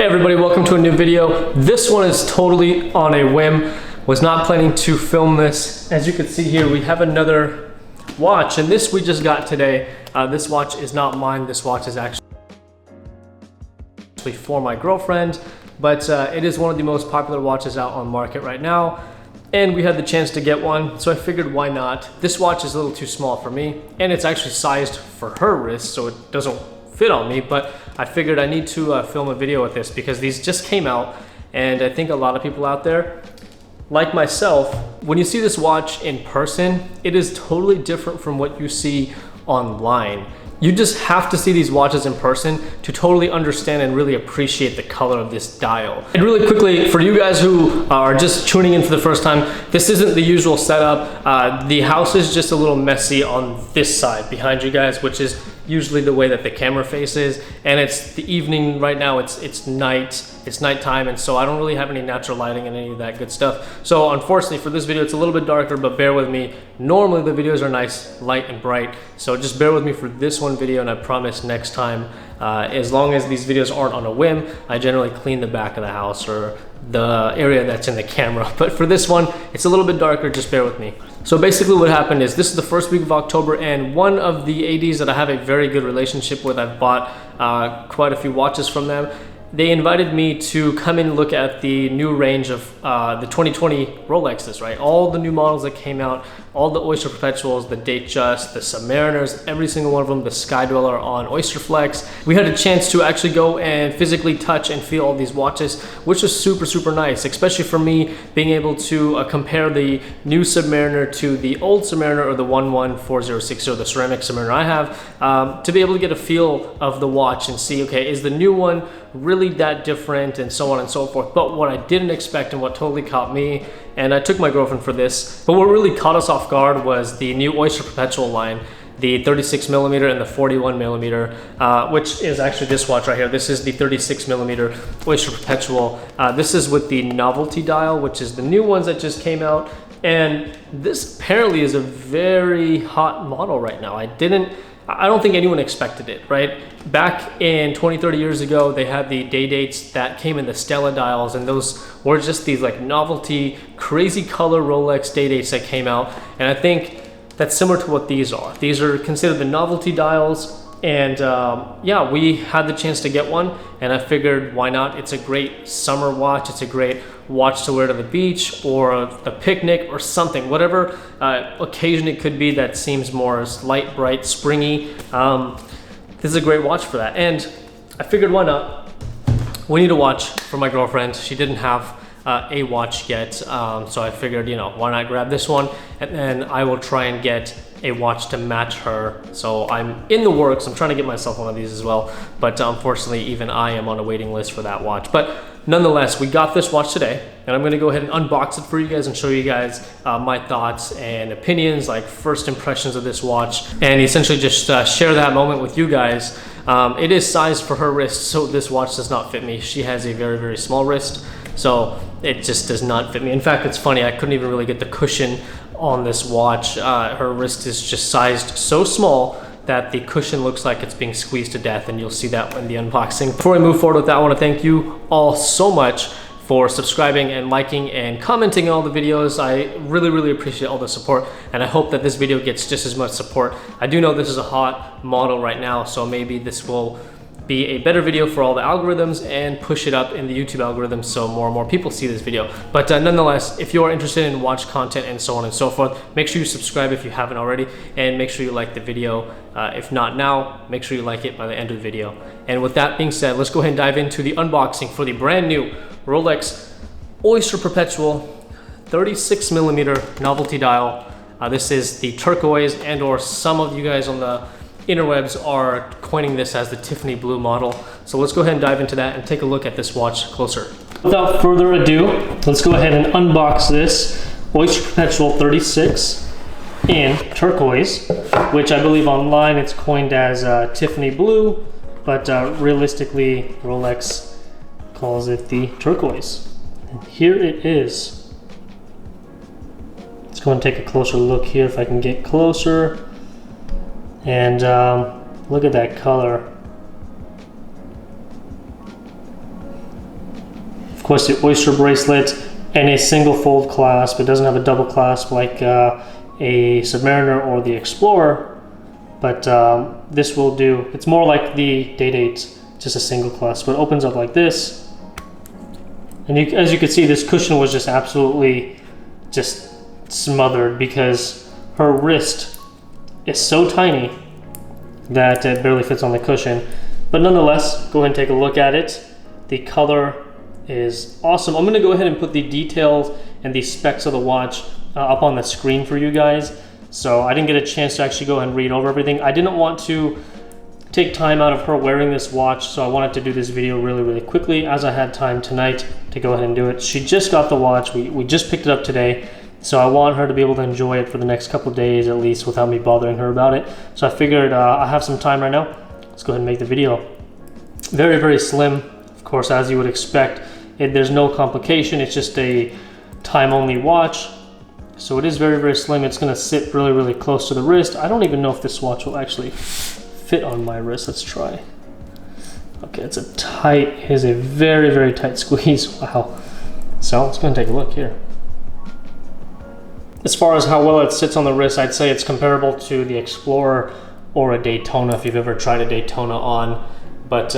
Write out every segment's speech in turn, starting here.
Hey everybody, welcome to a new video. This one is totally on a whim. Was not planning to film this. As you can see here, we have another watch, and this we just got today. This watch is not mine. This watch is actually for my girlfriend, but it is one of the most popular watches out on the market right now, and we had the chance to get one, so I figured why not. This watch is a little too small for me, and it's actually sized for her wrist, so it doesn't fit on me, but I figured I need to film a video with this because these just came out, and I think a lot of people out there, like myself, when you see this watch in person, it is totally different from what you see online. You just have to see these watches in person to totally understand and really appreciate the color of this dial. And really quickly, for you guys who are just tuning in for the first time, this isn't the usual setup. The house is just a little messy on this side behind you guys, which is usually the way that the camera faces, and it's the evening right now. It's nighttime, and so I don't really have any natural lighting and any of that good stuff. So unfortunately for this video, it's a little bit darker, but bear with me. Normally the videos are nice, light and bright, so just bear with me for this one video, and I promise next time, as long as these videos aren't on a whim, I generally clean the back of the house or the area that's in the camera. But for this one, it's a little bit darker, just bear with me. So basically what happened is, this is the first week of October, and one of the ADs that I have a very good relationship with, I've bought quite a few watches from them. They invited me to come in and look at the new range of the 2020 Rolexes, right? All the new models that came out, all the Oyster Perpetuals, the Datejust, the Submariners, every single one of them, the Sky Dweller on Oyster Flex. We had a chance to actually go and physically touch and feel all these watches, which was super, super nice, especially for me being able to compare the new Submariner to the old Submariner, or the 114060, the ceramic Submariner I have, to be able to get a feel of the watch and see, okay, is the new one really that different, and so on and so forth. But what I didn't expect, and what totally caught me, and I took my girlfriend for this, but what really caught us off guard was the new Oyster Perpetual line, the 36mm and the 41mm, which is actually this watch right here. This is the 36mm Oyster Perpetual. This is with the novelty dial, which is the new ones that just came out, and this apparently is a very hot model right now. I don't think anyone expected it, right? Back in 20-30 years ago, they had the day dates that came in the Stella dials, and those were just these like novelty, crazy color Rolex day dates that came out. And I think that's similar to what these are. These are considered the novelty dials, and yeah, we had the chance to get one, and I figured why not? It's a great summer watch. It's a great watch to wear to the beach or a picnic or something, whatever occasion it could be that seems more light, bright, springy. This is a great watch for that, and I figured why not? We need a watch for my girlfriend. She didn't have a watch yet, so I figured, you know, why not grab this one, and then I will try and get a watch to match her. So I'm in the works. I'm trying to get myself one of these as well, but unfortunately even I am on a waiting list for that watch. But nonetheless, we got this watch today, and I'm going to go ahead and unbox it for you guys and show you guys my thoughts and opinions, like first impressions of this watch, and essentially just share that moment with you guys. It is sized for her wrist, so this watch does not fit me. She has a very, very small wrist, so it just does not fit me. In fact, it's funny, I couldn't even really get the cushion on this watch. Her wrist is just sized so small that the cushion looks like it's being squeezed to death, and you'll see that in the unboxing. Before we move forward with that, I want to thank you all so much for subscribing and liking and commenting on all the videos. I really, really appreciate all the support, and I hope that this video gets just as much support. I do know this is a hot model right now, so maybe this will be a better video for all the algorithms and push it up in the YouTube algorithm so more and more people see this video. But nonetheless, if you are interested in watch content and so on and so forth, make sure you subscribe if you haven't already, and make sure you like the video. If not now, make sure you like it by the end of the video. And with that being said, let's go ahead and dive into the unboxing for the brand new Rolex Oyster Perpetual 36mm novelty dial. This is the turquoise, and or some of you guys on the interwebs are coining this as the Tiffany Blue model. So let's go ahead and dive into that and take a look at this watch closer. Without further ado, let's go ahead and unbox this Oyster Perpetual 36 in turquoise, which I believe online it's coined as Tiffany Blue, but realistically Rolex calls it the turquoise. And here it is. Let's go and take a closer look here if I can get closer. And look at that color. Of course, the Oyster bracelet and a single fold clasp. It doesn't have a double clasp like a Submariner or the Explorer, but this will do. It's more like the Date 8, just a single clasp. So it opens up like this. And as you can see, this cushion was just absolutely just smothered because her wrist is so tiny that it barely fits on the cushion. But nonetheless, go ahead and take a look at it. The color is awesome. I'm gonna go ahead and put the details and the specs of the watch up on the screen for you guys. So I didn't get a chance to actually go ahead and read over everything. I didn't want to take time out of her wearing this watch, so I wanted to do this video really quickly as I had time tonight to go ahead and do it. She just got the watch. We just picked it up today, so I want her to be able to enjoy it for the next couple of days at least without me bothering her about it. So I figured I have some time right now. Let's go ahead and make the video. Very slim, of course, as you would expect. There's no complication. It's just a time-only watch. So it is very slim. It's gonna sit really close to the wrist. I don't even know if this watch will actually fit on my wrist. Let's try. Okay, it is a very tight squeeze. Wow. So let's go and take a look here. As far as how well it sits on the wrist, I'd say it's comparable to the Explorer or a Daytona if you've ever tried a Daytona on, but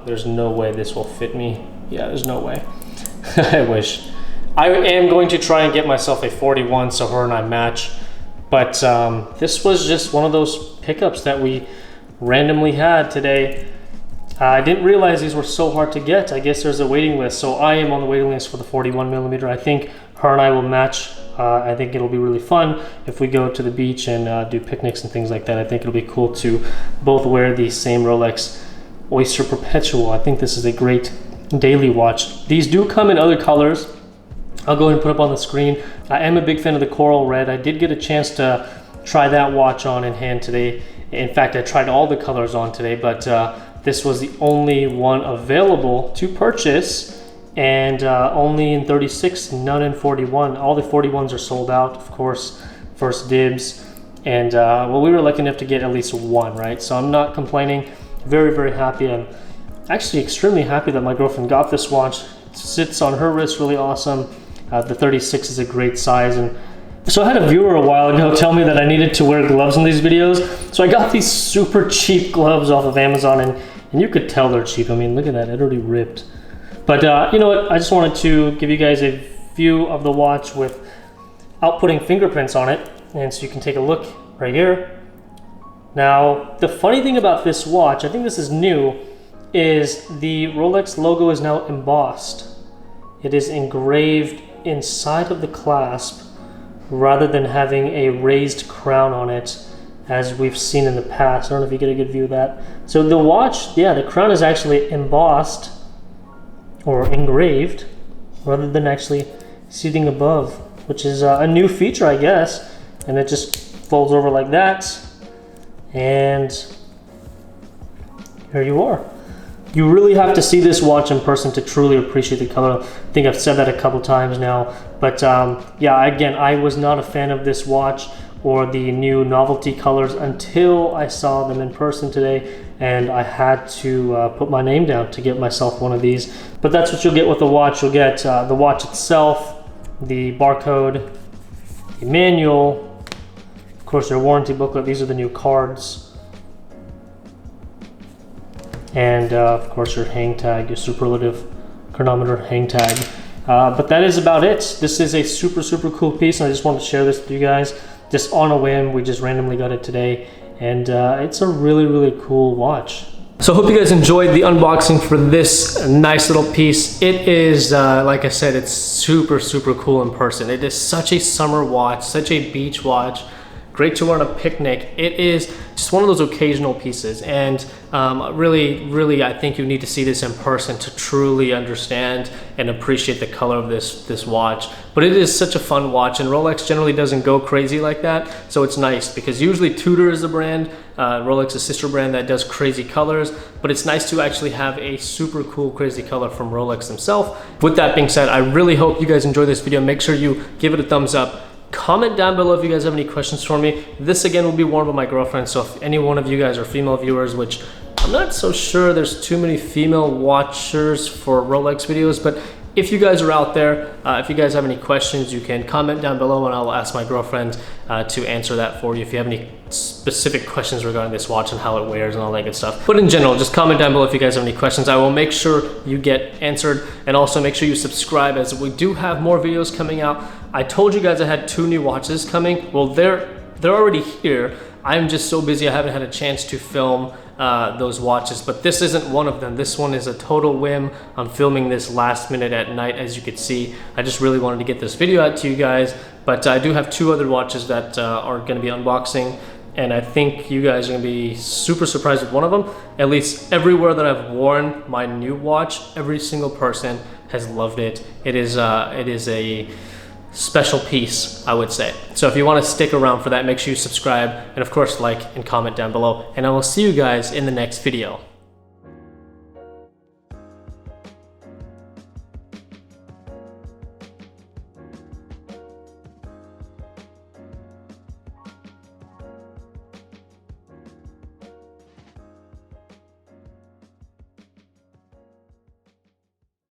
there's no way this will fit me. Yeah, there's no way. I wish. I am going to try and get myself a 41 so her and I match, but this was just one of those pickups that we randomly had today. I didn't realize these were so hard to get. I guess there's a waiting list, so I am on the waiting list for the 41mm. I think her and I will match. I think it'll be really fun if we go to the beach and do picnics and things like that. I think it'll be cool to both wear the same Rolex Oyster Perpetual. I think this is a great daily watch. These do come in other colors. I'll go ahead and put up on the screen. I am a big fan of the coral red. I did get a chance to try that watch on in hand today. In fact, I tried all the colors on today, but this was the only one available to purchase, and only in 36, none in 41. All the 41s are sold out, of course, first dibs. And well, we were lucky enough to get at least one, right? So I'm not complaining. Very happy. I'm actually extremely happy that my girlfriend got this watch. It sits on her wrist really awesome. The 36 is a great size. And so I had a viewer a while ago tell me that I needed to wear gloves in these videos. So I got these super cheap gloves off of Amazon, and you could tell they're cheap. I mean, look at that, it already ripped. But you know what, I just wanted to give you guys a view of the watch without putting fingerprints on it. And so you can take a look right here. Now, the funny thing about this watch, I think this is new, is the Rolex logo is now embossed. It is engraved inside of the clasp rather than having a raised crown on it as we've seen in the past. I don't know if you get a good view of that. So the watch, yeah, the crown is actually embossed or engraved rather than actually sitting above, which is a new feature, I guess. And it just folds over like that, and here you are. You really have to see this watch in person to truly appreciate the color. I think I've said that a couple times now, but yeah, again, I was not a fan of this watch or the new novelty colors until I saw them in person today, and I had to put my name down to get myself one of these. But that's what you'll get with the watch. You'll get the watch itself, the barcode, the manual, of course your warranty booklet. These are the new cards. And of course your hang tag, your superlative chronometer hang tag. But that is about it. This is a super cool piece, and I just wanted to share this with you guys. Just on a whim, we just randomly got it today, and it's a really cool watch. So I hope you guys enjoyed the unboxing for this nice little piece. It is, like I said, it's super cool in person. It is such a summer watch, such a beach watch. Great to wear on a picnic. It is just one of those occasional pieces, and really I think you need to see this in person to truly understand and appreciate the color of this watch. But it is such a fun watch, and Rolex generally doesn't go crazy like that, so it's nice because usually Tudor is the brand, Rolex is sister brand that does crazy colors, but it's nice to actually have a super cool crazy color from Rolex themselves. With that being said, I really hope you guys enjoyed this video. Make sure you give it a thumbs up. Comment down below if you guys have any questions for me. This again will be worn by my girlfriend, so if any one of you guys are female viewers, which I'm not so sure there's too many female watchers for Rolex videos, but if you guys are out there, if you guys have any questions, you can comment down below and I'll ask my girlfriend to answer that for you if you have any specific questions regarding this watch and how it wears and all that good stuff. But in general, just comment down below if you guys have any questions. I will make sure you get answered, and also make sure you subscribe, as we do have more videos coming out. I told you guys I had 2 new watches coming. Well, they're already here. I'm just so busy I haven't had a chance to film those watches, but this isn't one of them. This one is a total whim. I'm filming this last minute at night, as you can see. I just really wanted to get this video out to you guys, but I do have 2 other watches that are going to be unboxing, and I think you guys are going to be super surprised with one of them. At least everywhere that I've worn my new watch, every single person has loved it. It is a special piece, I would say. So if you want to stick around for that, make sure you subscribe and of course like and comment down below, and I will see you guys in the next video.